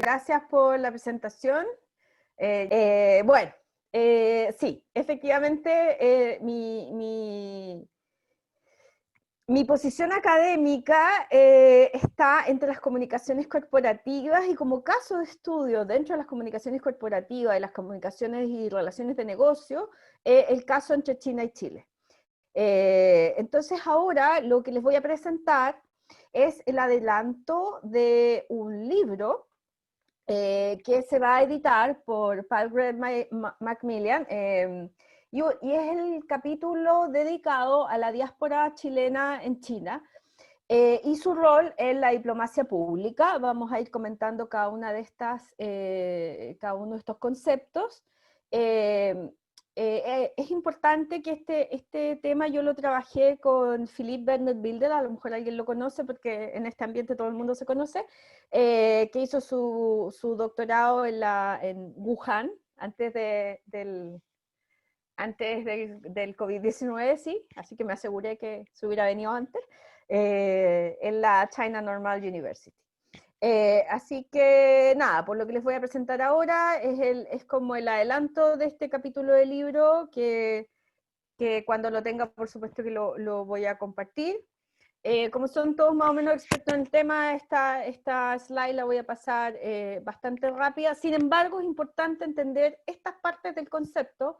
gracias por la presentación. Sí, efectivamente, mi posición académica está entre las comunicaciones corporativas y como caso de estudio dentro de las comunicaciones corporativas y las comunicaciones y relaciones de negocio, el caso entre China y Chile. Entonces ahora lo que les voy a presentar es el adelanto de un libro que se va a editar por Palgrave Macmillan, y es el capítulo dedicado a la diáspora chilena en China y su rol en la diplomacia pública. Vamos a ir comentando cada una de estas, cada uno de estos conceptos. Es importante que este tema yo lo trabajé con Philippe Bernard Bilder, a lo mejor alguien lo conoce porque en este ambiente todo el mundo se conoce, que hizo su doctorado en Wuhan antes del COVID-19, sí, así que me aseguré que se hubiera venido antes, en la China Normal University. Así que nada, por lo que les voy a presentar ahora es como el adelanto de este capítulo del libro que cuando lo tenga por supuesto que lo voy a compartir. Como son todos más o menos expertos en el tema, esta slide la voy a pasar bastante rápida. Sin embargo, es importante entender estas partes del concepto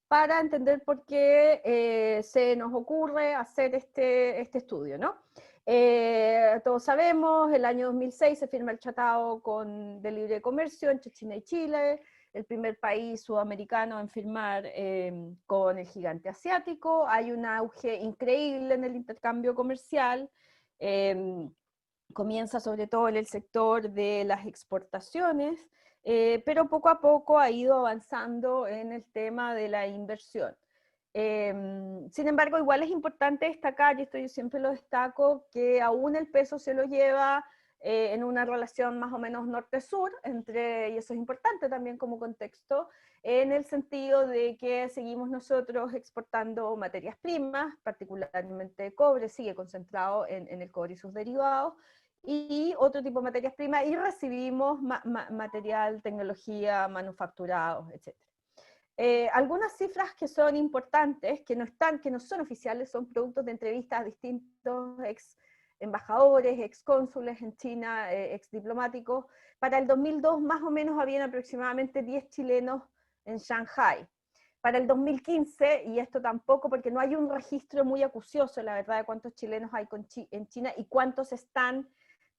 para entender por qué se nos ocurre hacer este estudio, ¿no? Todos sabemos, el año 2006 se firma el Tratado de Libre Comercio entre China y Chile, el primer país sudamericano en firmar con el gigante asiático. Hay un auge increíble en el intercambio comercial, comienza sobre todo en el sector de las exportaciones, pero poco a poco ha ido avanzando en el tema de la inversión. Sin embargo, igual es importante destacar, y esto yo siempre lo destaco, que aún el peso se lo lleva en una relación más o menos norte-sur, y eso es importante también como contexto, en el sentido de que seguimos nosotros exportando materias primas, particularmente cobre, sigue concentrado en el cobre y sus derivados, y otro tipo de materias primas, y recibimos material, tecnología, manufacturados, etc. Algunas cifras que son importantes, que no son oficiales, son productos de entrevistas a distintos ex embajadores, ex cónsules en China, ex diplomáticos. Para el 2002 más o menos habían aproximadamente 10 chilenos en Shanghai. Para el 2015, y esto tampoco, porque no hay un registro muy acucioso, la verdad, de cuántos chilenos hay en China y cuántos están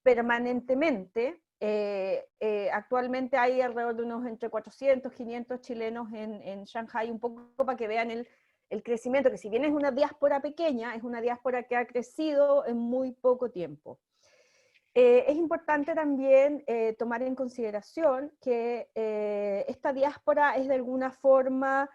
permanentemente. Actualmente hay alrededor de unos entre 400, 500 chilenos en Shanghai, un poco para que vean el crecimiento, que si bien es una diáspora pequeña, es una diáspora que ha crecido en muy poco tiempo. Es importante también tomar en consideración que esta diáspora es de alguna forma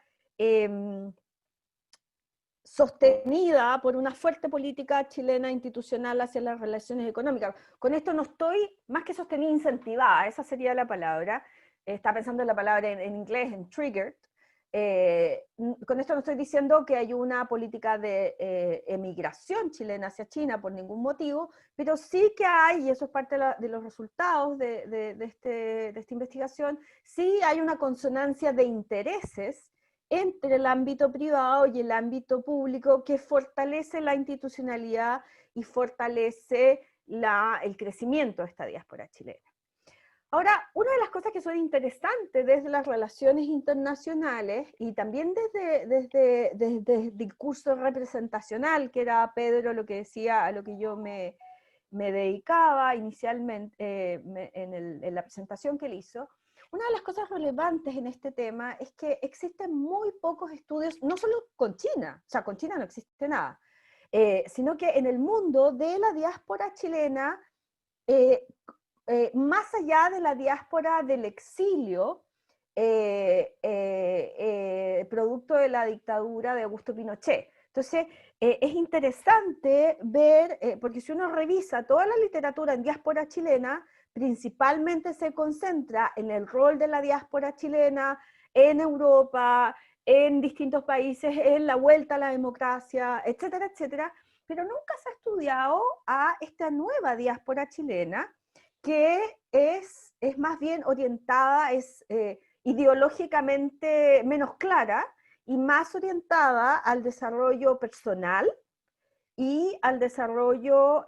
sostenida por una fuerte política chilena institucional hacia las relaciones económicas. Con esto no estoy, más que sostenida, incentivada, esa sería la palabra. Está pensando en la palabra en inglés, en triggered. Con esto no estoy diciendo que hay una política de emigración chilena hacia China por ningún motivo, pero sí que hay, y eso es parte de los resultados de esta investigación, sí hay una consonancia de intereses entre el ámbito privado y el ámbito público que fortalece la institucionalidad y fortalece el crecimiento de esta diáspora chilena. Ahora, una de las cosas que son interesantes desde las relaciones internacionales y también desde el discurso representacional, que era Pedro lo que decía, a lo que yo me dedicaba inicialmente en la presentación que él hizo, una de las cosas relevantes en este tema es que existen muy pocos estudios, no solo con China, o sea, con China no existe nada, sino que en el mundo de la diáspora chilena, más allá de la diáspora del exilio, producto de la dictadura de Augusto Pinochet. Entonces, es interesante ver, porque si uno revisa toda la literatura en diáspora chilena, principalmente se concentra en el rol de la diáspora chilena en Europa, en distintos países, en la vuelta a la democracia, etcétera, etcétera, pero nunca se ha estudiado a esta nueva diáspora chilena, que es más bien orientada, es ideológicamente menos clara y más orientada al desarrollo personal y al desarrollo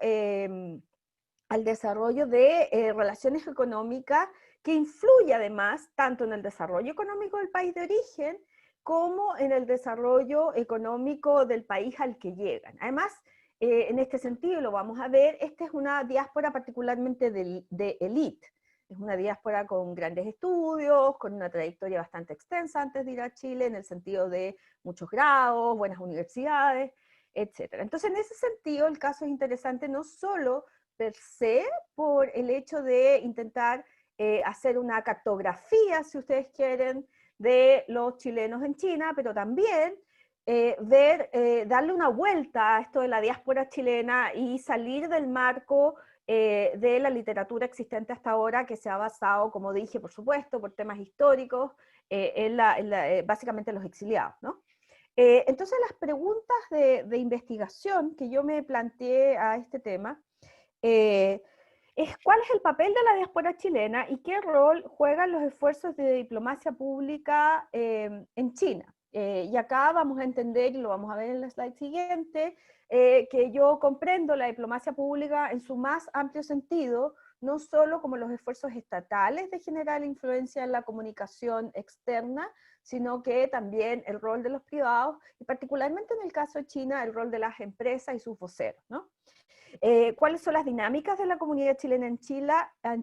de relaciones económicas que influye además tanto en el desarrollo económico del país de origen como en el desarrollo económico del país al que llegan. Además, en este sentido, lo vamos a ver, esta es una diáspora particularmente de élite. Es una diáspora con grandes estudios, con una trayectoria bastante extensa antes de ir a Chile, en el sentido de muchos grados, buenas universidades, etc. Entonces, en ese sentido, el caso es interesante no solo per se por el hecho de intentar hacer una cartografía, si ustedes quieren, de los chilenos en China, pero también darle una vuelta a esto de la diáspora chilena y salir del marco de la literatura existente hasta ahora, que se ha basado, como dije, por supuesto, por temas históricos, básicamente en los exiliados, ¿no? Entonces las preguntas de investigación que yo me planteé a este tema es cuál es el papel de la diáspora chilena y qué rol juegan los esfuerzos de diplomacia pública en China. Y acá vamos a entender, y lo vamos a ver en el slide siguiente, que yo comprendo la diplomacia pública en su más amplio sentido, no solo como los esfuerzos estatales de generar influencia en la comunicación externa, sino que también el rol de los privados, y particularmente en el caso de China, el rol de las empresas y sus voceros, ¿no? ¿Cuáles son las dinámicas de la comunidad chilena en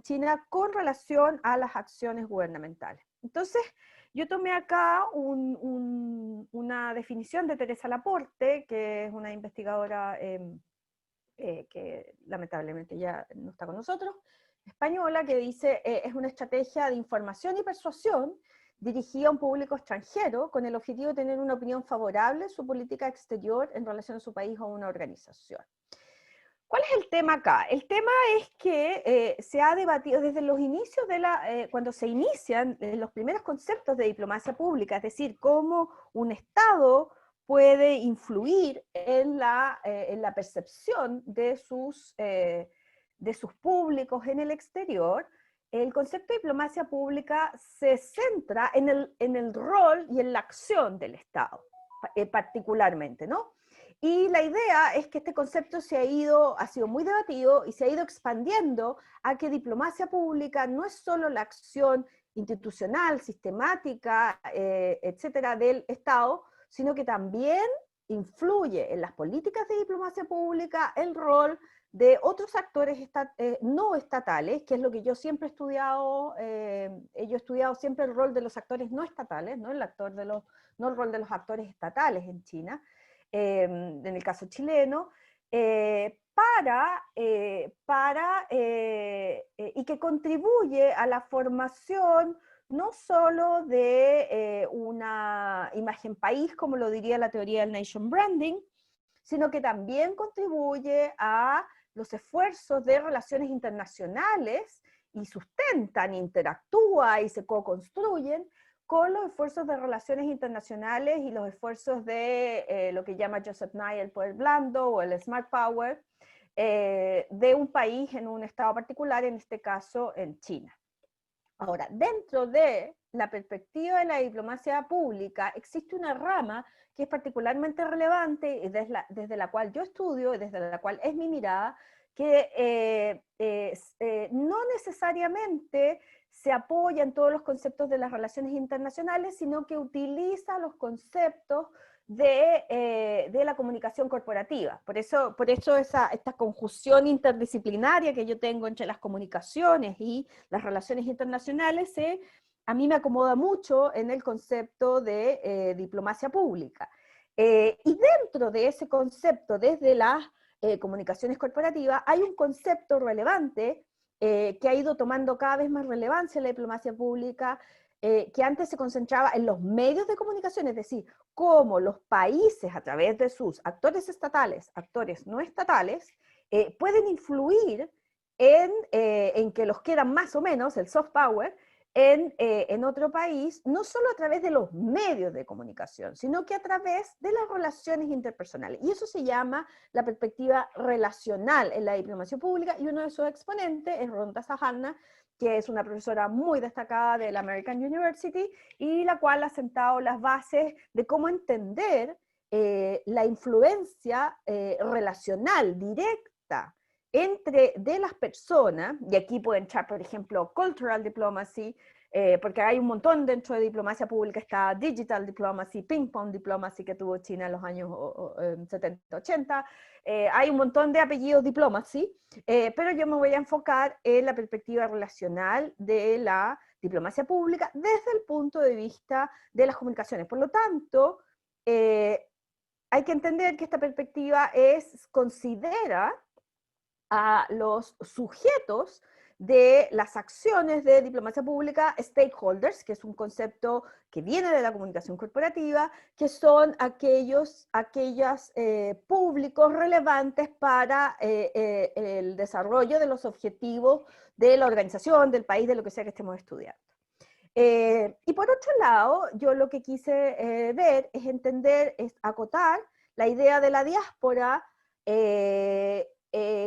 China con relación a las acciones gubernamentales? Entonces, yo tomé acá una definición de Teresa Laporte, que es una investigadora que lamentablemente ya no está con nosotros, española, que dice, es una estrategia de información y persuasión dirigida a un público extranjero con el objetivo de tener una opinión favorable en su política exterior en relación a su país o a una organización. ¿Cuál es el tema acá? El tema es que se ha debatido desde los inicios cuando se inician los primeros conceptos de diplomacia pública, es decir, cómo un Estado puede influir en la percepción de sus públicos en el exterior. El concepto de diplomacia pública se centra en el rol y en la acción del Estado, particularmente, ¿no? Y la idea es que este concepto ha sido muy debatido y se ha ido expandiendo a que diplomacia pública no es solo la acción institucional, sistemática, etcétera, del Estado, sino que también influye en las políticas de diplomacia pública el rol de otros actores no estatales, que es lo que yo siempre he estudiado. Yo he estudiado siempre el rol de los actores no estatales, no el rol de los actores estatales en China, en el caso chileno, y que contribuye a la formación no solo de una imagen país, como lo diría la teoría del nation branding, sino que también contribuye a los esfuerzos de relaciones internacionales y sustentan, interactúa y se co-construyen con los esfuerzos de relaciones internacionales y los esfuerzos de lo que llama Joseph Nye el poder blando o el smart power de un país en un estado particular, en este caso en China. Ahora, dentro de la perspectiva de la diplomacia pública existe una rama que es particularmente relevante y desde la cual yo estudio y desde la cual es mi mirada, que no necesariamente se apoya en todos los conceptos de las relaciones internacionales, sino que utiliza los conceptos de la comunicación corporativa. Por eso esta conjunción interdisciplinaria que yo tengo entre las comunicaciones y las relaciones internacionales, a mí me acomoda mucho en el concepto de diplomacia pública. Y dentro de ese concepto, desde las comunicaciones corporativas, hay un concepto relevante que ha ido tomando cada vez más relevancia en la diplomacia pública, que antes se concentraba en los medios de comunicación, es decir, cómo los países a través de sus actores estatales, actores no estatales, pueden influir en que los quieran más o menos, el soft power, en otro país, no solo a través de los medios de comunicación, sino que a través de las relaciones interpersonales. Y eso se llama la perspectiva relacional en la diplomacia pública, y uno de sus exponentes es Rhonda Sajarna, que es una profesora muy destacada de la American University, y la cual ha sentado las bases de cómo entender la influencia relacional directa de las personas, y aquí puede entrar, por ejemplo, cultural diplomacy, porque hay un montón dentro de diplomacia pública, está digital diplomacy, ping pong diplomacy que tuvo China en los años 70, 80, hay un montón de apellidos diplomacy, pero yo me voy a enfocar en la perspectiva relacional de la diplomacia pública desde el punto de vista de las comunicaciones. Por lo tanto, hay que entender que esta perspectiva considera a los sujetos de las acciones de diplomacia pública, stakeholders, que es un concepto que viene de la comunicación corporativa, que son aquellos públicos relevantes para el desarrollo de los objetivos de la organización, del país, de lo que sea que estemos estudiando. Y por otro lado, yo lo que quise ver es entender, es acotar la idea de la diáspora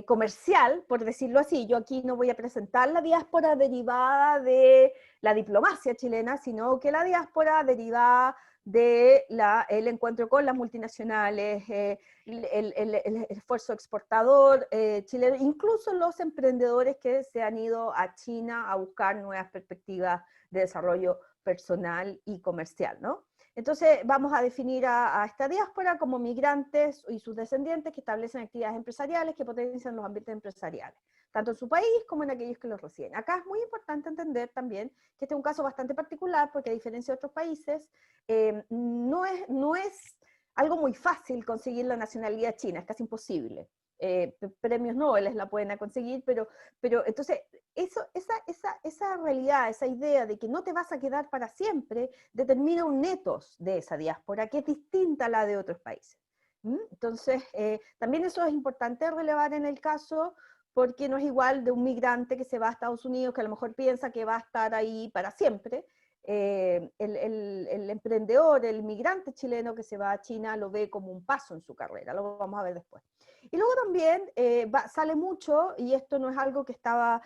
comercial, por decirlo así. Yo aquí no voy a presentar la diáspora derivada de la diplomacia chilena, sino que la diáspora derivada de el encuentro con las multinacionales, el esfuerzo exportador chileno, incluso los emprendedores que se han ido a China a buscar nuevas perspectivas de desarrollo personal y comercial, ¿no? Entonces vamos a definir a esta diáspora como migrantes y sus descendientes que establecen actividades empresariales que potencian los ambientes empresariales, tanto en su país como en aquellos que los reciben. Acá es muy importante entender también que este es un caso bastante particular porque a diferencia de otros países, no es algo muy fácil conseguir la nacionalidad china, es casi imposible. Premios Nobel la pueden conseguir, pero entonces esa realidad, esa idea de que no te vas a quedar para siempre, determina un netos de esa diáspora que es distinta a la de otros países. Entonces, también eso es importante relevar en el caso, porque no es igual de un migrante que se va a Estados Unidos, que a lo mejor piensa que va a estar ahí para siempre. El emprendedor, el migrante chileno que se va a China lo ve como un paso en su carrera, lo vamos a ver después. Y luego también sale mucho, y esto no es algo que estaba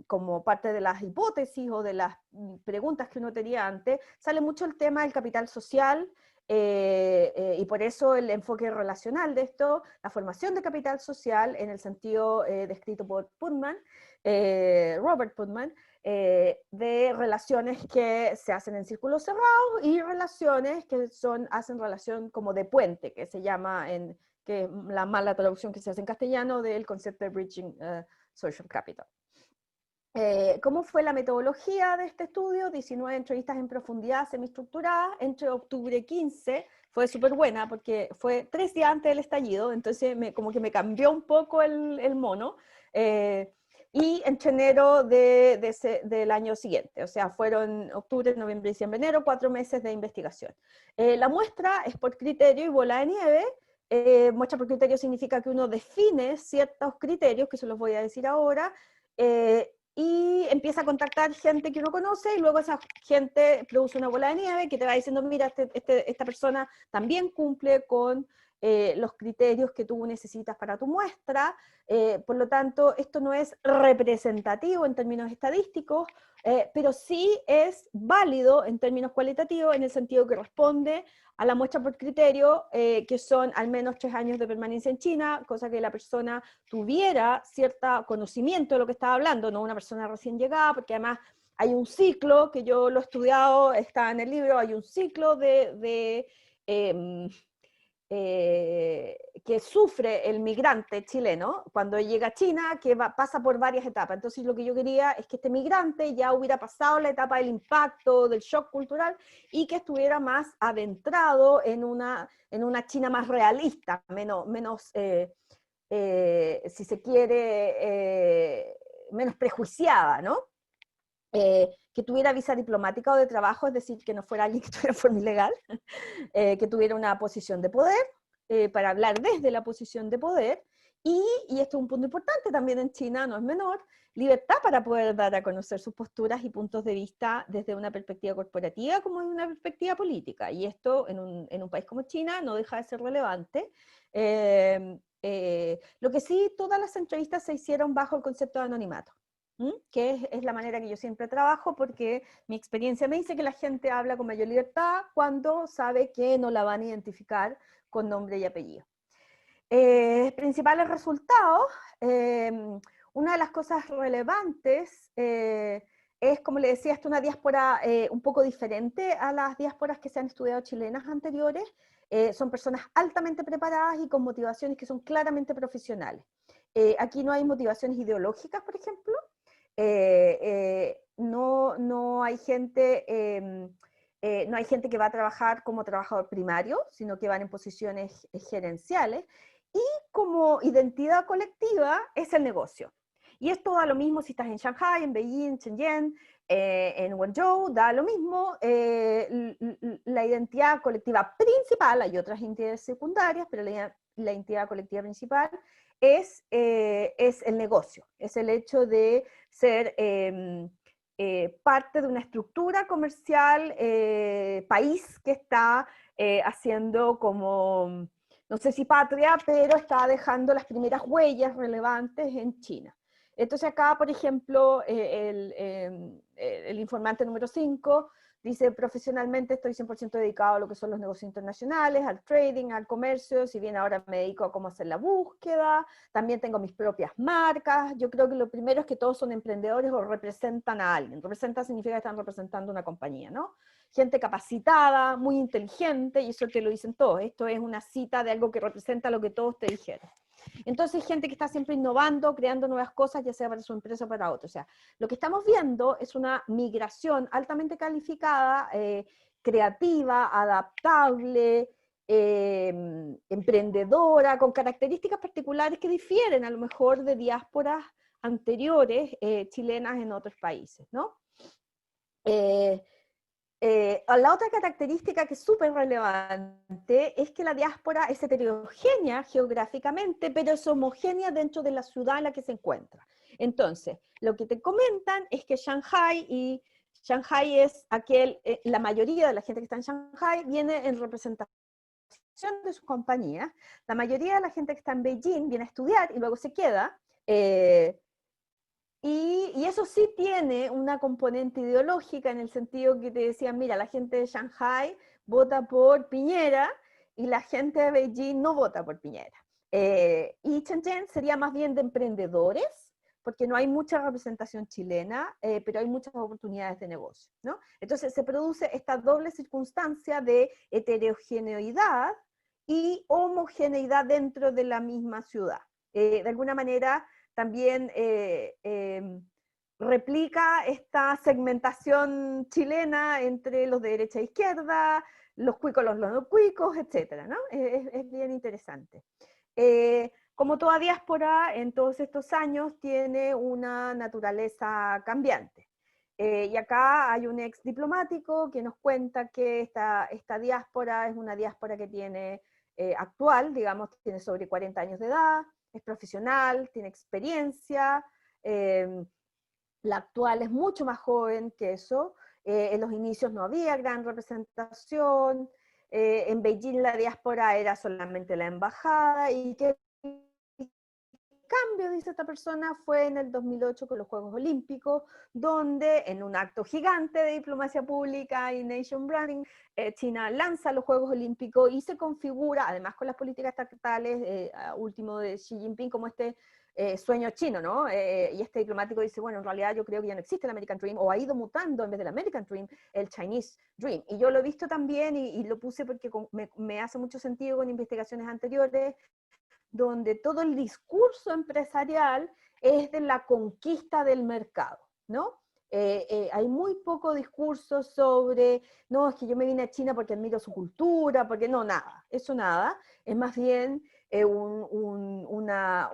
como parte de las hipótesis o de las preguntas que uno tenía antes, sale mucho el tema del capital social, y por eso el enfoque relacional de esto, la formación de capital social en el sentido descrito por Putnam, Robert Putnam, de relaciones que se hacen en círculos cerrados y relaciones que hacen relación como de puente, que se llama que es la mala traducción que se hace en castellano del concepto de Bridging Social Capital. ¿Cómo fue la metodología de este estudio? 19 entrevistas en profundidad semiestructuradas entre octubre 15, fue súper buena porque fue 3 días antes del estallido, entonces como que me cambió un poco el mono, y entre enero del año siguiente, o sea, fueron octubre, noviembre, diciembre, enero, 4 meses de investigación. La muestra es por criterio y bola de nieve. Muestra por criterio significa que uno define ciertos criterios, que se los voy a decir ahora, y empieza a contactar gente que uno conoce, y luego esa gente produce una bola de nieve que te va diciendo, mira, esta persona también cumple con los criterios que tú necesitas para tu muestra. Por lo tanto, esto no es representativo en términos estadísticos, pero sí es válido en términos cualitativos, en el sentido que responde a la muestra por criterio, que son al menos 3 años de permanencia en China, cosa que la persona tuviera cierto conocimiento de lo que estaba hablando, no una persona recién llegada, porque además hay un ciclo, que yo lo he estudiado, está en el libro, hay un ciclo que sufre el migrante chileno cuando llega a China, que pasa por varias etapas. Entonces lo que yo quería es que este migrante ya hubiera pasado la etapa del impacto, del shock cultural, y que estuviera más adentrado en una China más realista, menos si se quiere, menos prejuiciada, ¿no? Que tuviera visa diplomática o de trabajo, es decir, que no fuera alguien que tuviera forma ilegal, que tuviera una posición de poder, para hablar desde la posición de poder, Y esto es un punto importante también en China, no es menor, libertad para poder dar a conocer sus posturas y puntos de vista desde una perspectiva corporativa como desde una perspectiva política. Y esto en un país como China no deja de ser relevante. Lo que sí, todas las entrevistas se hicieron bajo el concepto de anonimato, que es la manera que yo siempre trabajo, porque mi experiencia me dice que la gente habla con mayor libertad cuando sabe que no la van a identificar con nombre y apellido. Principales resultados, una de las cosas relevantes es, como le decía, una diáspora un poco diferente a las diásporas que se han estudiado chilenas anteriores. Son personas altamente preparadas y con motivaciones que son claramente profesionales. Aquí no hay motivaciones ideológicas, por ejemplo. No hay gente... no hay gente que va a trabajar como trabajador primario, sino que van en posiciones gerenciales. Y como identidad colectiva es el negocio. Y esto da lo mismo si estás en Shanghai, en Beijing, Shenzhen, en Guangzhou, da lo mismo. La identidad colectiva principal, hay otras identidades secundarias, pero la identidad colectiva principal es el negocio, es el hecho de ser parte de una estructura comercial, país que está haciendo como, no sé si patria, pero está dejando las primeras huellas relevantes en China. Entonces acá, por ejemplo, el informante número 5 dice: profesionalmente estoy 100% dedicado a lo que son los negocios internacionales, al trading, al comercio, si bien ahora me dedico a cómo hacer la búsqueda, también tengo mis propias marcas. Yo creo que lo primero es que todos son emprendedores o representan a alguien. Representa significa que están representando una compañía, ¿no? Gente capacitada, muy inteligente, y eso te lo dicen todos. Esto es una cita de algo que representa lo que todos te dijeron. Entonces, gente que está siempre innovando, creando nuevas cosas, ya sea para su empresa o para otro. O sea, lo que estamos viendo es una migración altamente calificada, creativa, adaptable, emprendedora, con características particulares que difieren a lo mejor de diásporas anteriores chilenas en otros países, ¿no? La otra característica que es súper relevante es que la diáspora es heterogénea geográficamente, pero es homogénea dentro de la ciudad en la que se encuentra. Entonces, lo que te comentan es que Shanghai es la mayoría de la gente que está en Shanghai viene en representación de sus compañías, la mayoría de la gente que está en Beijing viene a estudiar y luego se queda, y eso sí tiene una componente ideológica en el sentido que te decían: mira, la gente de Shanghai vota por Piñera y la gente de Beijing no vota por Piñera. Y Shenzhen sería más bien de emprendedores, porque no hay mucha representación chilena, pero hay muchas oportunidades de negocio, ¿no? Entonces se produce esta doble circunstancia de heterogeneidad y homogeneidad dentro de la misma ciudad. De alguna manera también replica esta segmentación chilena entre los de derecha e izquierda, los cuicos, los no cuicos, etc., ¿no? Es bien interesante. Como toda diáspora, en todos estos años tiene una naturaleza cambiante. Y acá hay un ex diplomático que nos cuenta que esta diáspora es una diáspora que tiene actual, digamos, tiene sobre 40 años de edad, es profesional, tiene experiencia, la actual es mucho más joven que eso, en los inicios no había gran representación, en Beijing la diáspora era solamente la embajada, y que cambio, dice esta persona, fue en el 2008 con los Juegos Olímpicos, donde en un acto gigante de diplomacia pública y nation branding, China lanza los Juegos Olímpicos y se configura, además con las políticas estatales, último de Xi Jinping, como este sueño chino, ¿no? Y este diplomático dice: bueno, en realidad yo creo que ya no existe el American Dream, o ha ido mutando en vez del American Dream, el Chinese Dream. Y yo lo he visto también, y lo puse porque me hace mucho sentido con investigaciones anteriores, donde todo el discurso empresarial es de la conquista del mercado, ¿no? Hay muy poco discurso sobre: no, es que yo me vine a China porque admiro su cultura, porque no, nada, eso nada, es más bien una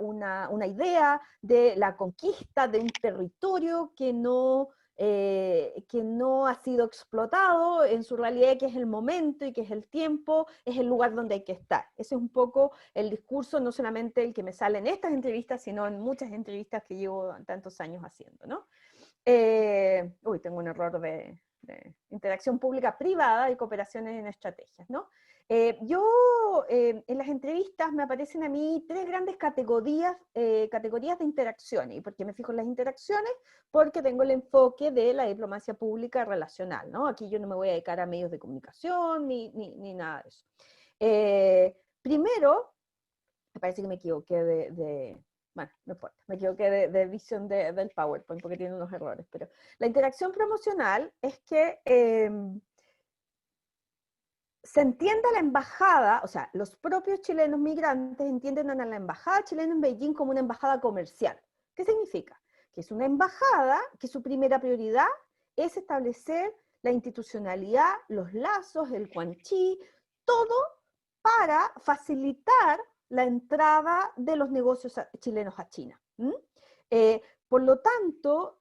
idea de la conquista de un territorio que no que no ha sido explotado en su realidad, que es el momento y que es el tiempo, es el lugar donde hay que estar. Ese es un poco el discurso, no solamente el que me sale en estas entrevistas, sino en muchas entrevistas que llevo tantos años haciendo, ¿no? Tengo un error de interacción pública-privada y cooperaciones en estrategias, ¿no? En las entrevistas me aparecen a mí tres grandes categorías de interacciones. ¿Y por qué me fijo en las interacciones? Porque tengo el enfoque de la diplomacia pública relacional, ¿no? Aquí yo no me voy a dedicar a medios de comunicación ni nada de eso. Primero, me parece que me equivoqué bueno, no importa, me equivoqué de visión del PowerPoint porque tiene unos errores, pero la interacción promocional es que se entiende a la embajada, o sea, los propios chilenos migrantes entienden a la embajada chilena en Beijing como una embajada comercial. ¿Qué significa? Que es una embajada que su primera prioridad es establecer la institucionalidad, los lazos, el guanchí, todo para facilitar la entrada de los negocios chilenos a China. Por lo tanto,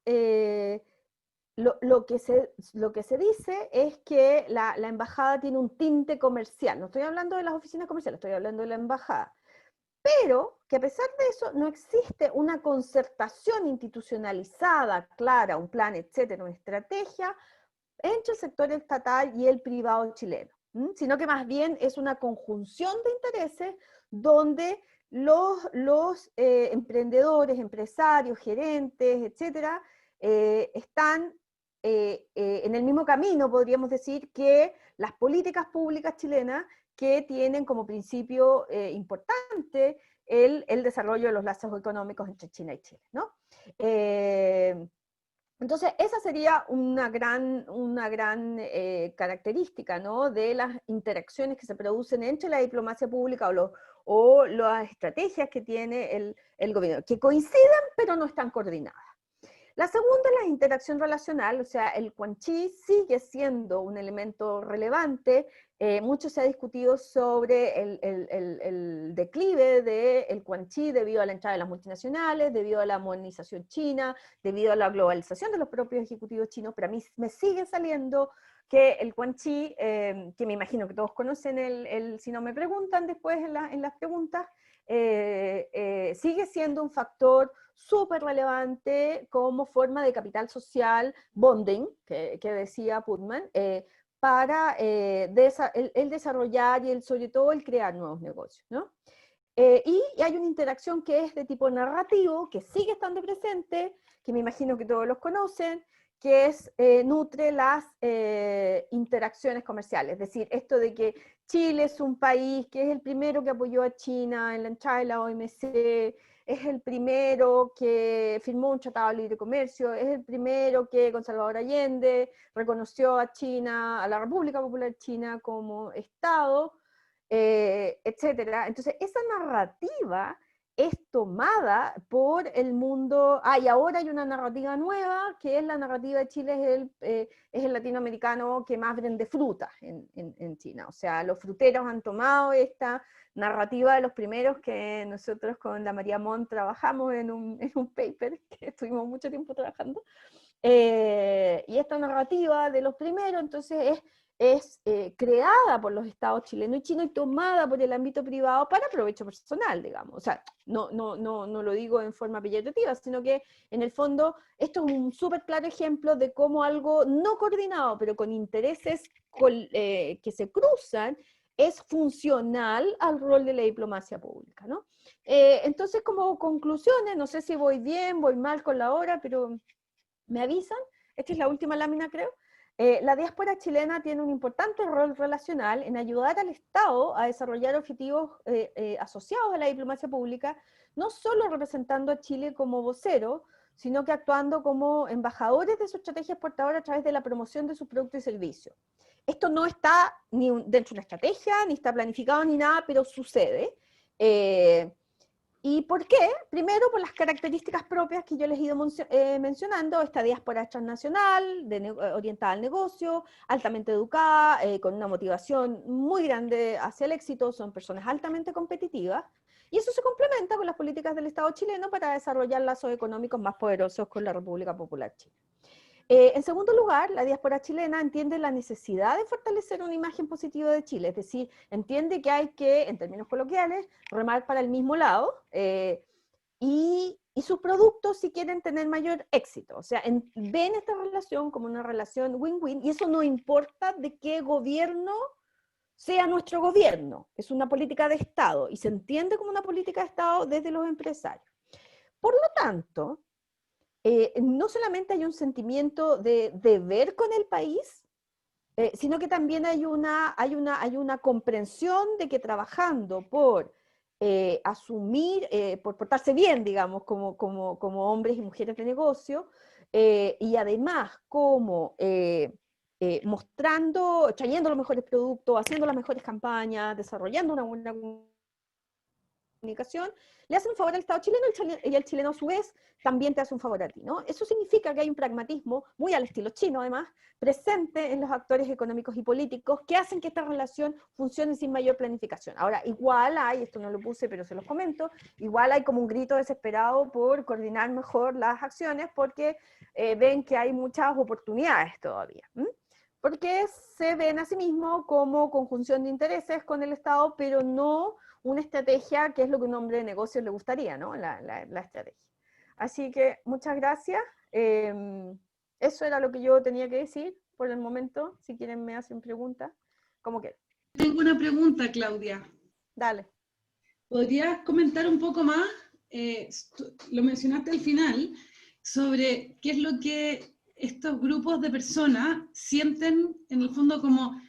lo que se dice es que la embajada tiene un tinte comercial. No estoy hablando de las oficinas comerciales, estoy hablando de la embajada. Pero que a pesar de eso no existe una concertación institucionalizada, clara, un plan, etcétera, una estrategia entre el sector estatal y el privado chileno, sino que más bien es una conjunción de intereses donde los emprendedores, empresarios, gerentes, etcétera, están en el mismo camino, podríamos decir, que las políticas públicas chilenas que tienen como principio importante el desarrollo de los lazos económicos entre China y Chile, ¿no? Entonces, esa sería una gran característica, ¿no?, de las interacciones que se producen entre la diplomacia pública o las estrategias que tiene el gobierno, que coinciden pero no están coordinadas. La segunda es la interacción relacional, o sea, el guanchí sigue siendo un elemento relevante. Mucho se ha discutido sobre el declive del guanchí debido a la entrada de las multinacionales, debido a la modernización china, debido a la globalización de los propios ejecutivos chinos, pero a mí me sigue saliendo que el guanchí, que me imagino que todos conocen, si no me preguntan después en las preguntas, sigue siendo un factor súper relevante como forma de capital social, bonding, que decía Putman, para el desarrollar y sobre todo el crear nuevos negocios, ¿no? Y hay una interacción que es de tipo narrativo, que sigue estando presente, que me imagino que todos los conocen, que nutre las interacciones comerciales. Es decir, esto de que Chile es un país que es el primero que apoyó a China en la entrada de la OMC, es el primero que firmó un tratado de libre comercio, es el primero que con Salvador Allende reconoció a China, a la República Popular China como Estado, etcétera. Entonces, esa narrativa es tomada por el mundo. Y ahora hay una narrativa nueva, que es la narrativa de Chile, es el latinoamericano que más vende frutas en China. O sea, los fruteros han tomado esta narrativa de los primeros que nosotros con la María Montt trabajamos en un paper que estuvimos mucho tiempo trabajando. Y esta narrativa de los primeros, entonces, es creada por los estados chileno y chino y tomada por el ámbito privado para provecho personal, digamos. O sea, no lo digo en forma peyorativa, sino que en el fondo esto es un súper claro ejemplo de cómo algo no coordinado, pero con intereses que se cruzan, es funcional al rol de la diplomacia pública, ¿no? Entonces, como conclusiones, no sé si voy bien, voy mal con la hora, pero me avisan. Esta es la última lámina, creo. La diáspora chilena tiene un importante rol relacional en ayudar al Estado a desarrollar objetivos asociados a la diplomacia pública, no solo representando a Chile como vocero, sino que actuando como embajadores de su estrategia exportadora a través de la promoción de sus productos y servicios. Esto no está ni dentro de una estrategia, ni está planificado, ni nada, pero sucede. ¿Y por qué? Primero, por las características propias que yo les he ido mencionando, esta diáspora transnacional, orientada al negocio, altamente educada, con una motivación muy grande hacia el éxito, son personas altamente competitivas, y eso se complementa con las políticas del Estado chileno para desarrollar lazos económicos más poderosos con la República Popular China. En segundo lugar, la diáspora chilena entiende la necesidad de fortalecer una imagen positiva de Chile, es decir, entiende que hay que, en términos coloquiales, remar para el mismo lado, y sus productos si quieren tener mayor éxito. O sea, ven esta relación como una relación win-win, y eso no importa de qué gobierno sea nuestro gobierno, es una política de Estado, y se entiende como una política de Estado desde los empresarios. Por lo tanto, no solamente hay un sentimiento de deber con el país, sino que también hay una comprensión de que trabajando por asumir, por portarse bien, digamos, como hombres y mujeres de negocio, y además como mostrando, trayendo los mejores productos, haciendo las mejores campañas, desarrollando una buena comunicación, le hace un favor al Estado chileno, y el chileno a su vez también te hace un favor a ti, ¿no? Eso significa que hay un pragmatismo, muy al estilo chino además, presente en los actores económicos y políticos que hacen que esta relación funcione sin mayor planificación. Ahora, igual hay, esto no lo puse pero se los comento, igual hay como un grito desesperado por coordinar mejor las acciones porque ven que hay muchas oportunidades todavía. Porque se ven a sí mismos como conjunción de intereses con el Estado, pero no una estrategia que es lo que un hombre de negocios le gustaría, ¿no? La estrategia. Así que muchas gracias. Eso era lo que yo tenía que decir por el momento. Si quieren me hacen preguntas, como quieran. Tengo una pregunta, Claudia. Dale. ¿Podrías comentar un poco más, lo mencionaste al final, sobre qué es lo que estos grupos de personas sienten en el fondo como,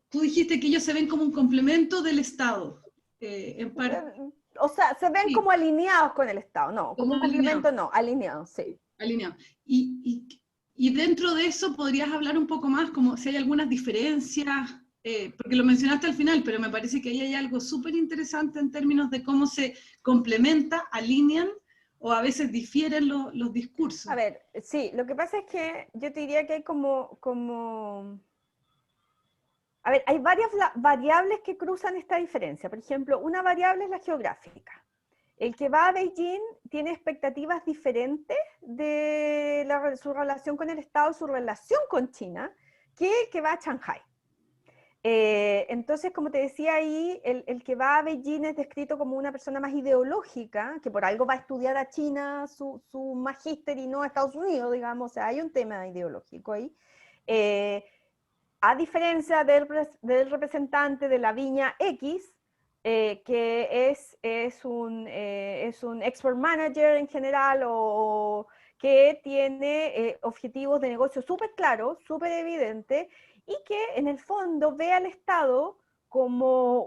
tú dijiste que ellos se ven como un complemento del Estado, en parte. O sea, se ven Sí, como alineados con el Estado, no, como como un alineados. complemento no, alineados, sí. Alineados. Y dentro de eso podrías hablar un poco más, como si hay algunas diferencias, porque lo mencionaste al final, pero me parece que ahí hay algo súper interesante en términos de cómo se complementa, alinean, o a veces difieren los discursos. A ver, sí, lo que pasa es que yo te diría que hay a ver, hay varias variables que cruzan esta diferencia. Por ejemplo, una variable es la geográfica. El que va a Beijing tiene expectativas diferentes de su relación con el Estado, su relación con China, que el que va a Shanghai. Entonces, como te decía ahí, el que va a Beijing es descrito como una persona más ideológica, que por algo va a estudiar a China su magíster y no a Estados Unidos, digamos, o sea, hay un tema ideológico ahí. A diferencia del representante de la Viña X, que es un export manager en general, o que tiene objetivos de negocio súper claros, súper evidentes, y que en el fondo ve al Estado como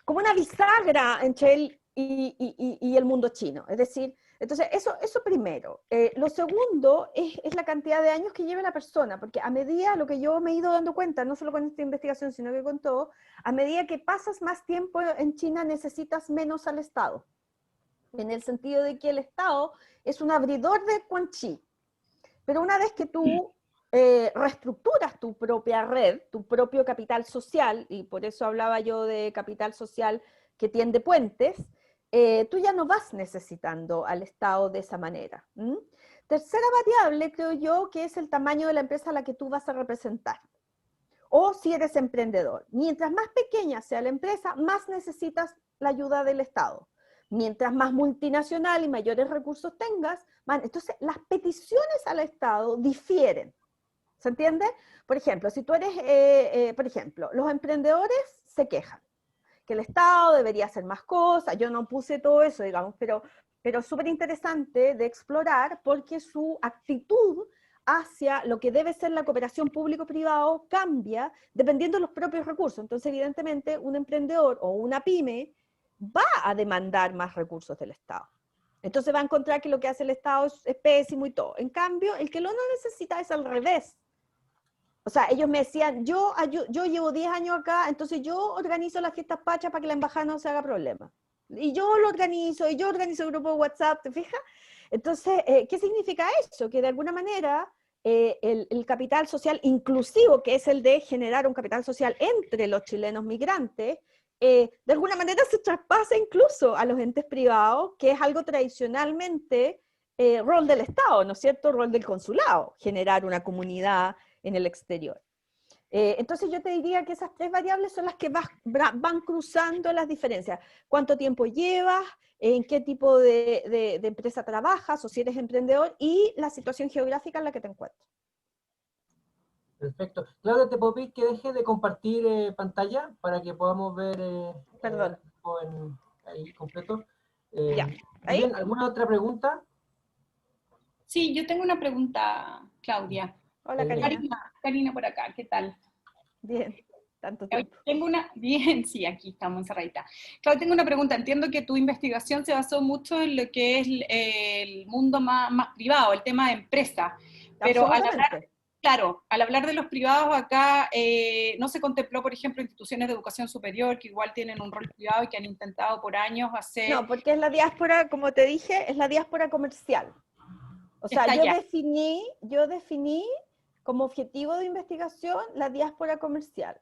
como una bisagra entre él y el mundo chino. Es decir, entonces eso primero. Lo segundo es la cantidad de años que lleva la persona, porque a medida, lo que yo me he ido dando cuenta, no solo con esta investigación, sino que con todo, a medida que pasas más tiempo en China necesitas menos al Estado, en el sentido de que el Estado es un abridor de Guanxi. Pero una vez que tú reestructuras tu propia red, tu propio capital social, y por eso hablaba yo de capital social que tiende puentes, tú ya no vas necesitando al Estado de esa manera. Tercera variable, creo yo, que es el tamaño de la empresa a la que tú vas a representar. O si eres emprendedor. Mientras más pequeña sea la empresa, más necesitas la ayuda del Estado. Mientras más multinacional y mayores recursos tengas, entonces las peticiones al Estado difieren. ¿Se entiende? Por ejemplo, si tú eres, por ejemplo, los emprendedores se quejan que el Estado debería hacer más cosas. Yo no puse todo eso, digamos, pero súper interesante de explorar, porque su actitud hacia lo que debe ser la cooperación público-privado cambia dependiendo de los propios recursos. Entonces, evidentemente, un emprendedor o una pyme va a demandar más recursos del Estado. Entonces va a encontrar que lo que hace el Estado es pésimo y todo. En cambio, el que lo no necesita es al revés. O sea, ellos me decían, yo llevo 10 años acá, entonces yo organizo las fiestas pachas para que la embajada no se haga problema. Y yo lo organizo, y yo organizo el grupo de WhatsApp, ¿te fijas? Entonces, ¿qué significa eso? Que de alguna manera el capital social inclusivo, que es el de generar un capital social entre los chilenos migrantes, de alguna manera se traspasa incluso a los entes privados, que es algo tradicionalmente rol del Estado, ¿no es cierto? Rol del consulado, generar una comunidad en el exterior. Entonces yo te diría que esas tres variables son las que van cruzando las diferencias. ¿Cuánto tiempo llevas? ¿En qué tipo de empresa trabajas? O si eres emprendedor, y la situación geográfica en la que te encuentras. Perfecto. Claudia, ¿te puedo pedir que dejes de compartir pantalla para que podamos ver Perdón. ahí completo? Ya. Muy ¿Ahí? bien, ¿alguna otra pregunta? Sí, yo tengo una pregunta, Claudia. Hola, Karina. Karina por acá, ¿qué tal? Bien, tanto tiempo. Tengo una, bien, sí, aquí estamos encerraditas. Claudia, tengo una pregunta. Entiendo que tu investigación se basó mucho en lo que es el mundo más privado, el tema de empresa. Pero al hablar, Absolutamente. claro, al hablar de los privados acá, no se contempló, por ejemplo, instituciones de educación superior que igual tienen un rol privado y que han intentado por años hacer... No, porque es la diáspora, como te dije, es la diáspora comercial. O sea, Está ya. yo definí como objetivo de investigación la diáspora comercial.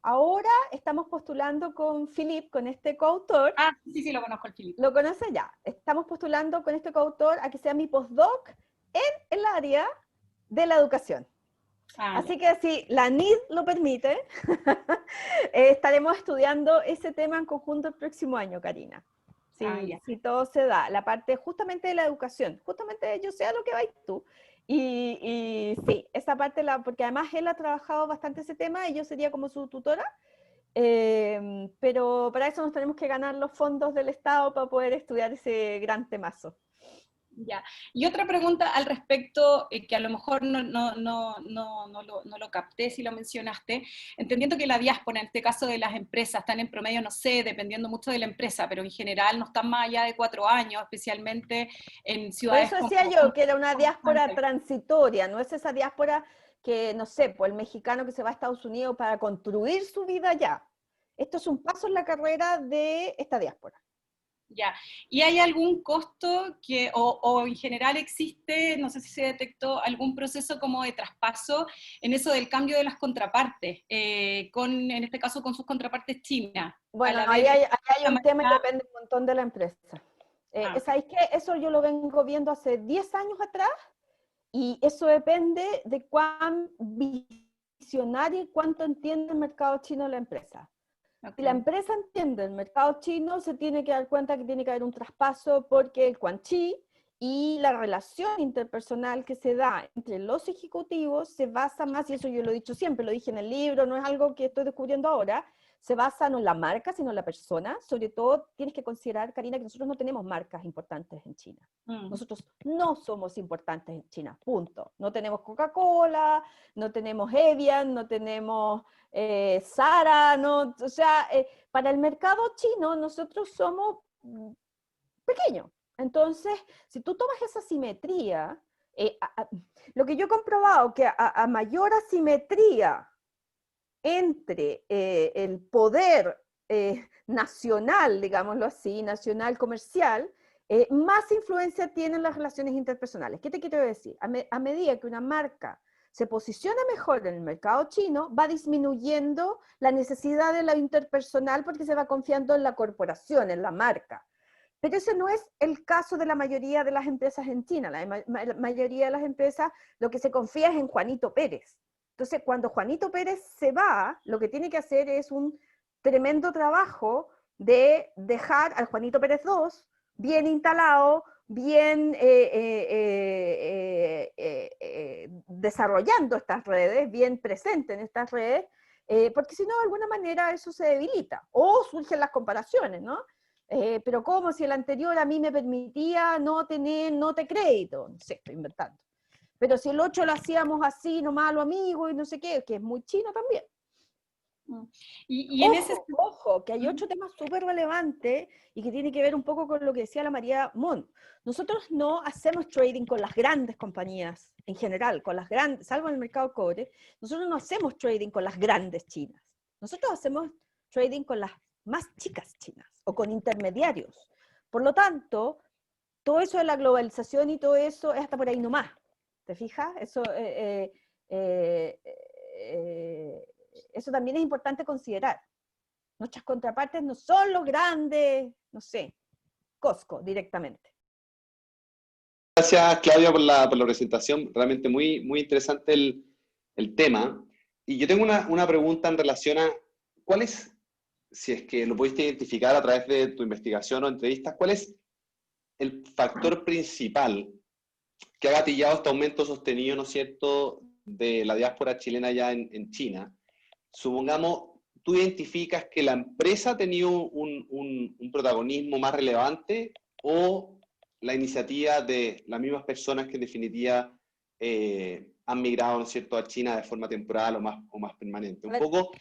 Ahora estamos postulando con Philip, con este coautor. Ah, sí, sí, lo conozco, el Filipe. ¿Lo conoce ya? Estamos postulando con este coautor a que sea mi postdoc en el área de la educación. Ah, Así que si la NID lo permite, estaremos estudiando ese tema en conjunto el próximo año, Karina. Si todo se da, la parte justamente de la educación, justamente yo sé a lo que vais tú. Y sí, esa parte, porque además él ha trabajado bastante ese tema y yo sería como su tutora, pero para eso nos tenemos que ganar los fondos del Estado para poder estudiar ese gran temazo. Ya. Y otra pregunta al respecto, que a lo mejor no lo capté si lo mencionaste, entendiendo que la diáspora, en este caso de las empresas, están en promedio, no sé, dependiendo mucho de la empresa, pero en general no están más allá de 4 años, especialmente en Por ciudades eso como... decía yo que era una diáspora transitoria, no es esa diáspora que, no sé, pues el mexicano que se va a Estados Unidos para construir su vida allá. Esto es un paso en la carrera de esta diáspora. Ya. ¿Y hay algún costo o en general existe, no sé si se detectó, algún proceso como de traspaso en eso del cambio de las contrapartes, en este caso con sus contrapartes chinas? Bueno, ahí hay un tema que depende un montón de la empresa. ¿Sabéis qué? Eso yo lo vengo viendo hace 10 años atrás, y eso depende de cuán visionaria y cuánto entiende el mercado chino la empresa. Si la empresa entiende el mercado chino, se tiene que dar cuenta que tiene que haber un traspaso, porque el guanxi y la relación interpersonal que se da entre los ejecutivos se basa más, y eso yo lo he dicho siempre, lo dije en el libro, no es algo que estoy descubriendo ahora, se basa no en la marca, sino en la persona. Sobre todo tienes que considerar, Karina, que nosotros no tenemos marcas importantes en China. Nosotros no somos importantes en China, punto. No tenemos Coca-Cola, no tenemos Evian, no tenemos Sara, no, o sea, para el mercado chino nosotros somos pequeños. Entonces, si tú tomas esa simetría, lo que yo he comprobado, que a mayor asimetría entre el poder nacional, digámoslo así, nacional comercial, más influencia tienen las relaciones interpersonales. ¿Qué te quiero decir? A medida que una marca se posiciona mejor en el mercado chino, va disminuyendo la necesidad de lo interpersonal porque se va confiando en la corporación, en la marca. Pero ese no es el caso de la mayoría de las empresas en China. La mayoría de las empresas lo que se confía es en Juanito Pérez. Entonces, cuando Juanito Pérez se va, lo que tiene que hacer es un tremendo trabajo de dejar al Juanito Pérez II bien instalado, bien desarrollando estas redes, bien presente en estas redes, porque si no, de alguna manera eso se debilita, o surgen las comparaciones, ¿no? Pero ¿cómo si el anterior a mí me permitía no tener note crédito? No sé, estoy inventando. Pero si el 8 lo hacíamos así, nomás a lo amigo y no sé qué, que es muy chino también. Y en Ojo, que hay otro tema súper relevante y que tiene que ver un poco con lo que decía la María Mon. Nosotros no hacemos trading con las grandes compañías en general, con las grandes, salvo en el mercado cobre, nosotros no hacemos trading con las grandes chinas. Nosotros hacemos trading con las más chicas chinas o con intermediarios. Por lo tanto, todo eso de la globalización y todo eso es hasta por ahí nomás. ¿Te fijas? Eso también es importante considerar. Nuestras contrapartes no son los grandes, no sé, Costco directamente. Gracias, Claudia, por la presentación. Realmente muy, muy interesante el tema. Y yo tengo una pregunta en relación a cuál es, si es que lo pudiste identificar a través de tu investigación o entrevistas, cuál es el factor principal que ha gatillado este aumento sostenido, ¿no es cierto?, de la diáspora chilena ya en China. Supongamos, tú identificas que la empresa ha tenido un protagonismo más relevante o la iniciativa de las mismas personas que en definitiva han migrado, ¿no es cierto?, a China de forma temporal o más permanente. Un poco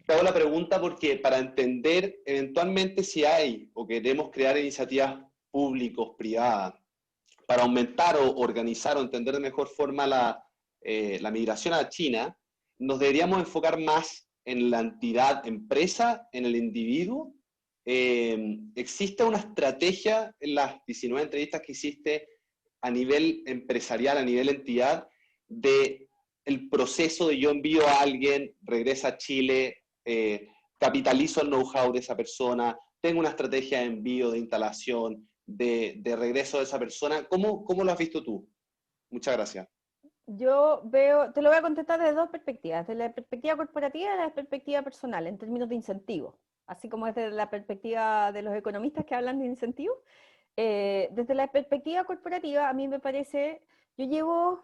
te hago la pregunta porque para entender eventualmente si hay o queremos crear iniciativas públicos, privadas, para aumentar o organizar o entender de mejor forma la migración a China, nos deberíamos enfocar más en la entidad empresa, en el individuo. ¿Existe una estrategia en las 19 entrevistas que hiciste a nivel empresarial, a nivel entidad, de el proceso de yo envío a alguien, regresa a Chile, capitalizo el know-how de esa persona, tengo una estrategia de envío, de instalación, de regreso de esa persona? ¿Cómo lo has visto tú? Muchas gracias. Yo veo, te lo voy a contestar desde dos perspectivas, desde la perspectiva corporativa y desde la perspectiva personal, en términos de incentivos, así como desde la perspectiva de los economistas que hablan de incentivos. Desde la perspectiva corporativa, a mí me parece, yo llevo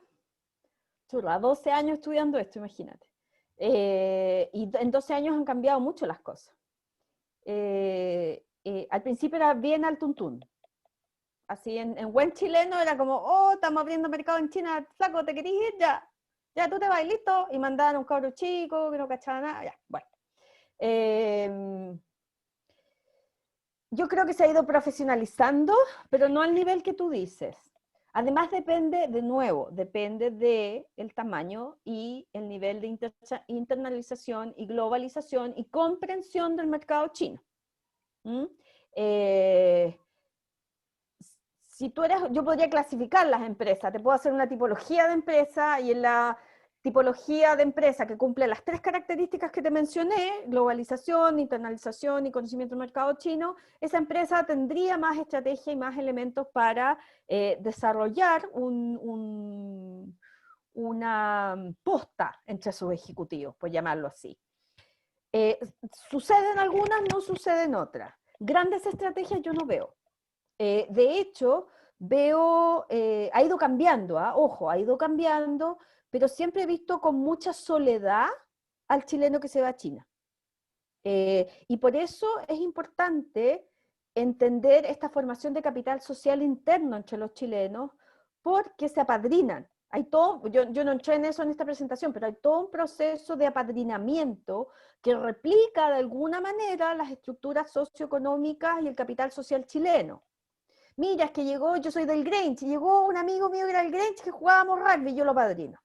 12 años estudiando esto, imagínate, y en 12 años han cambiado mucho las cosas. Al principio era bien al tuntún. Así en buen chileno era como, oh, estamos abriendo mercado en China, flaco, ¿te querís ir? Ya tú te vas, listo. Y mandaban a un cabro chico que no cachaba nada, ya, bueno. Yo creo que se ha ido profesionalizando, pero no al nivel que tú dices. Además depende, de nuevo, depende del tamaño y el nivel de internalización y globalización y comprensión del mercado chino. Si tú eres, yo podría clasificar las empresas, te puedo hacer una tipología de empresa y en la tipología de empresa que cumple las tres características que te mencioné, globalización, internalización y conocimiento del mercado chino, esa empresa tendría más estrategia y más elementos para desarrollar una posta entre sus ejecutivos, por llamarlo así. ¿Suceden algunas? No suceden otras. Grandes estrategias yo no veo. De hecho, veo, ha ido cambiando, ojo, ha ido cambiando, pero siempre he visto con mucha soledad al chileno que se va a China. Y por eso es importante entender esta formación de capital social interno entre los chilenos, porque se apadrinan. Hay todo, yo no entré en eso en esta presentación, pero hay todo un proceso de apadrinamiento que replica de alguna manera las estructuras socioeconómicas y el capital social chileno. Mira, es que llegó, yo soy del Grange, llegó un amigo mío que era el Grange que jugábamos rugby y yo lo padrino.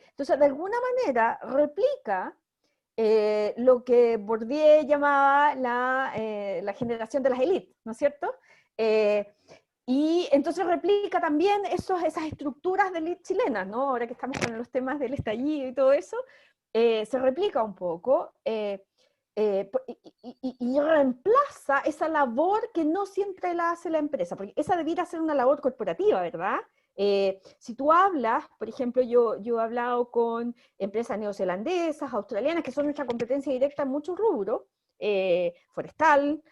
Entonces, de alguna manera, replica lo que Bourdieu llamaba la generación de las élites, ¿no es cierto? Y entonces replica también esas estructuras de élite chilenas, ¿no? Ahora que estamos con los temas del estallido y todo eso, se replica un poco. Y reemplaza esa labor que no siempre la hace la empresa, porque esa debiera ser una labor corporativa, ¿verdad? Si tú hablas, por ejemplo, yo he hablado con empresas neozelandesas, australianas, que son nuestra competencia directa en muchos rubros, forestal,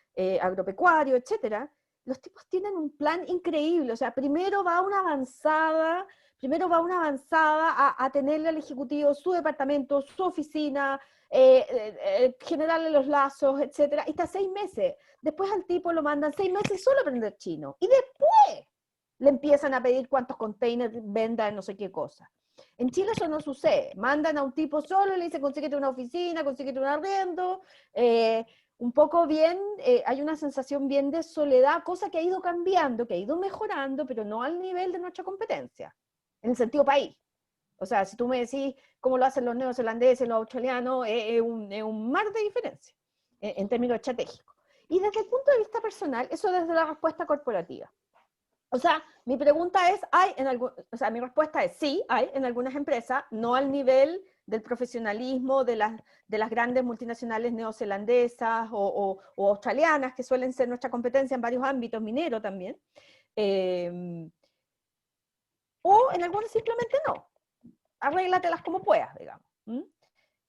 agropecuario, etcétera. Los tipos tienen un plan increíble, o sea, primero va una avanzada a tenerle al ejecutivo su departamento, su oficina, generarle los lazos, etcétera, y está 6 meses. Después al tipo lo mandan 6 meses solo a aprender chino. Y después le empiezan a pedir cuántos containers venda, no sé qué cosa. En Chile eso no sucede. Mandan a un tipo solo y le dicen, consíguete una oficina, consíguete un arriendo. Un poco bien, hay una sensación bien de soledad, cosa que ha ido cambiando, que ha ido mejorando, pero no al nivel de nuestra competencia, en el sentido país. O sea, si tú me decís cómo lo hacen los neozelandeses, los australianos, es un mar de diferencia en términos estratégicos. Y desde el punto de vista personal, eso desde la respuesta corporativa. O sea, mi pregunta es, mi respuesta es sí, hay en algunas empresas, no al nivel del profesionalismo de las grandes multinacionales neozelandesas o australianas, que suelen ser nuestra competencia en varios ámbitos, minero también. o en algunas simplemente no. Arréglatelas como puedas, digamos.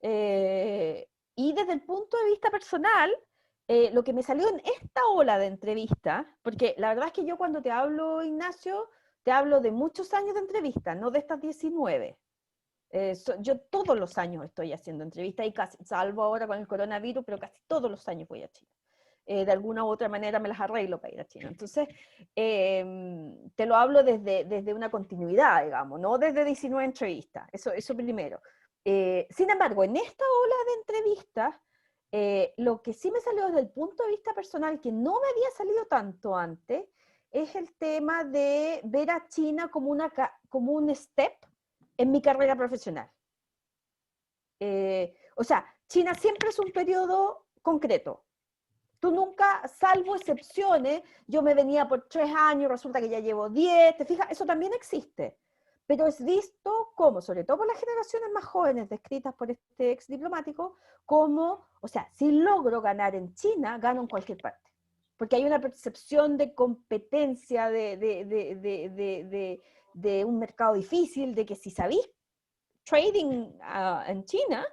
Y desde el punto de vista personal, lo que me salió en esta ola de entrevistas, porque la verdad es que yo cuando te hablo, Ignacio, te hablo de muchos años de entrevistas, no de estas 19. Yo todos los años estoy haciendo entrevistas, y casi, salvo ahora con el coronavirus, pero casi todos los años voy a China. De alguna u otra manera me las arreglo para ir a China. Entonces, te lo hablo desde una continuidad, digamos, no desde 19 entrevistas, eso primero. Sin embargo, en esta ola de entrevistas, lo que sí me salió desde el punto de vista personal, que no me había salido tanto antes, es el tema de ver a China como un step en mi carrera profesional. O sea, China siempre es un periodo concreto. Tú nunca, salvo excepciones, yo me venía por 3 años, resulta que ya llevo 10, ¿te fijas? Eso también existe. Pero es visto como, sobre todo por las generaciones más jóvenes descritas por este ex diplomático, como, o sea, si logro ganar en China, gano en cualquier parte. Porque hay una percepción de competencia, de un mercado difícil, de que si sabís trading en China,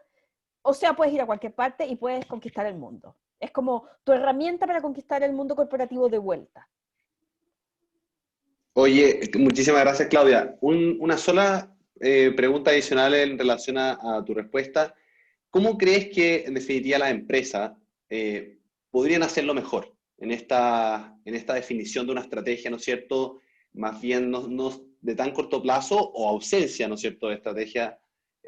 o sea, puedes ir a cualquier parte y puedes conquistar el mundo. Es como tu herramienta para conquistar el mundo corporativo de vuelta. Oye, muchísimas gracias, Claudia. Una sola pregunta adicional en relación a tu respuesta. ¿Cómo crees que, en definitiva, las empresas podrían hacerlo mejor en esta definición de una estrategia, ¿no es cierto? Más bien no de tan corto plazo o ausencia, ¿no es cierto?, de estrategia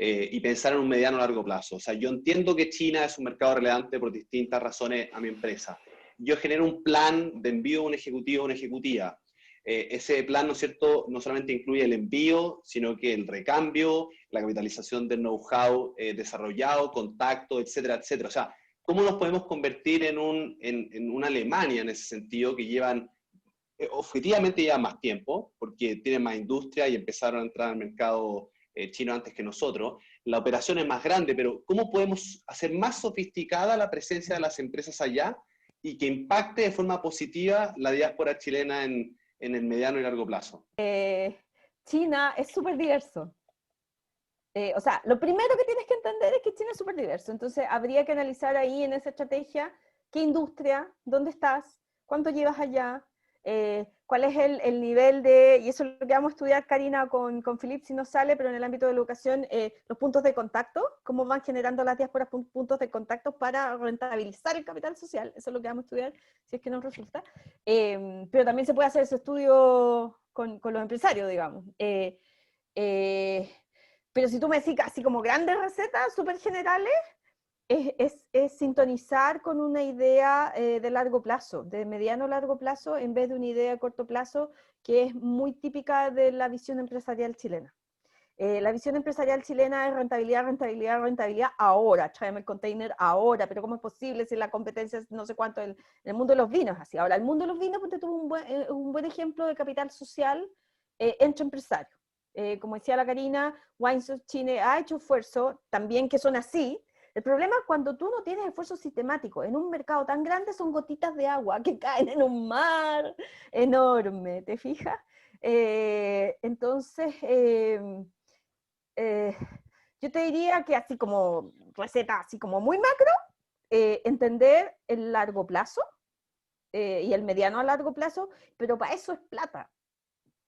y pensar en un mediano o largo plazo. O sea, yo entiendo que China es un mercado relevante por distintas razones a mi empresa. Yo genero un plan de envío de un ejecutivo o una ejecutiva. Ese plan, ¿no es cierto?, no solamente incluye el envío, sino que el recambio, la capitalización del know-how desarrollado, contacto, etcétera, etcétera. O sea, ¿cómo nos podemos convertir en una Alemania en ese sentido que objetivamente llevan más tiempo, porque tienen más industria y empezaron a entrar al mercado chino antes que nosotros? La operación es más grande, pero ¿cómo podemos hacer más sofisticada la presencia de las empresas allá y que impacte de forma positiva la diáspora chilena en el mediano y largo plazo? China es súper diverso. O sea, lo primero que tienes que entender es que China es súper diverso. Entonces, habría que analizar ahí en esa estrategia qué industria, dónde estás, cuánto llevas allá, cuál es el nivel de, y eso es lo que vamos a estudiar, Karina, con Philip, si no sale, pero en el ámbito de la educación, los puntos de contacto, cómo van generando las diásporas puntos de contacto para rentabilizar el capital social. Eso es lo que vamos a estudiar, si es que nos resulta. Pero también se puede hacer ese estudio con los empresarios, digamos. Pero si tú me decís así como grandes recetas súper generales, es sintonizar con una idea de largo plazo, de mediano a largo plazo, en vez de una idea de corto plazo, que es muy típica de la visión empresarial chilena. La visión empresarial chilena es rentabilidad, rentabilidad, rentabilidad ahora, tráeme el container ahora, pero ¿cómo es posible si la competencia es no sé cuánto en el mundo de los vinos? Así. Ahora, el mundo de los vinos tuvo un buen ejemplo de capital social entre empresarios. Como decía la Karina, Wines of Chile ha hecho esfuerzo, también que son así. El problema es cuando tú no tienes esfuerzo sistemático. En un mercado tan grande son gotitas de agua que caen en un mar enorme, ¿te fijas? Entonces, yo te diría que así como receta, así como muy macro, entender el largo plazo y el mediano a largo plazo, pero para eso es plata.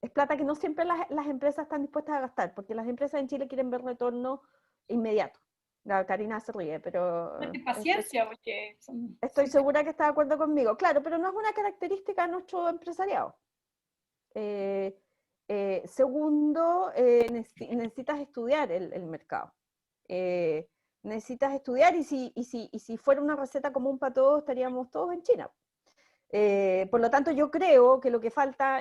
Es plata que no siempre las empresas están dispuestas a gastar, porque las empresas en Chile quieren ver retorno inmediato. La Karina se ríe, pero paciencia, porque estoy segura que está de acuerdo conmigo. Claro, pero no es una característica de nuestro empresariado. Segundo, necesitas estudiar el mercado. Necesitas estudiar y si fuera una receta común para todos, estaríamos todos en China. Por lo tanto, yo creo que lo que falta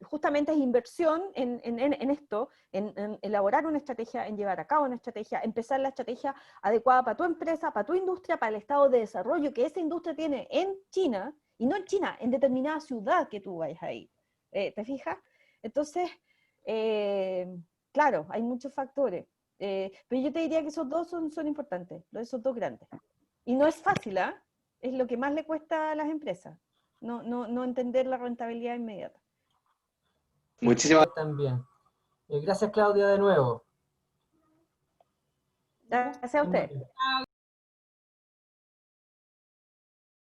justamente es inversión en esto, en elaborar una estrategia, en llevar a cabo una estrategia, empezar la estrategia adecuada para tu empresa, para tu industria, para el estado de desarrollo que esa industria tiene en China, y no en China, en determinada ciudad que tú vayas a ir. ¿Te fijas? Entonces, claro, hay muchos factores, pero yo te diría que esos dos son importantes, esos dos grandes. Y no es fácil, ¿eh? Es lo que más le cuesta a las empresas, no entender la rentabilidad inmediata. Muchísimas También. Gracias, Claudia, de nuevo. Gracias a usted.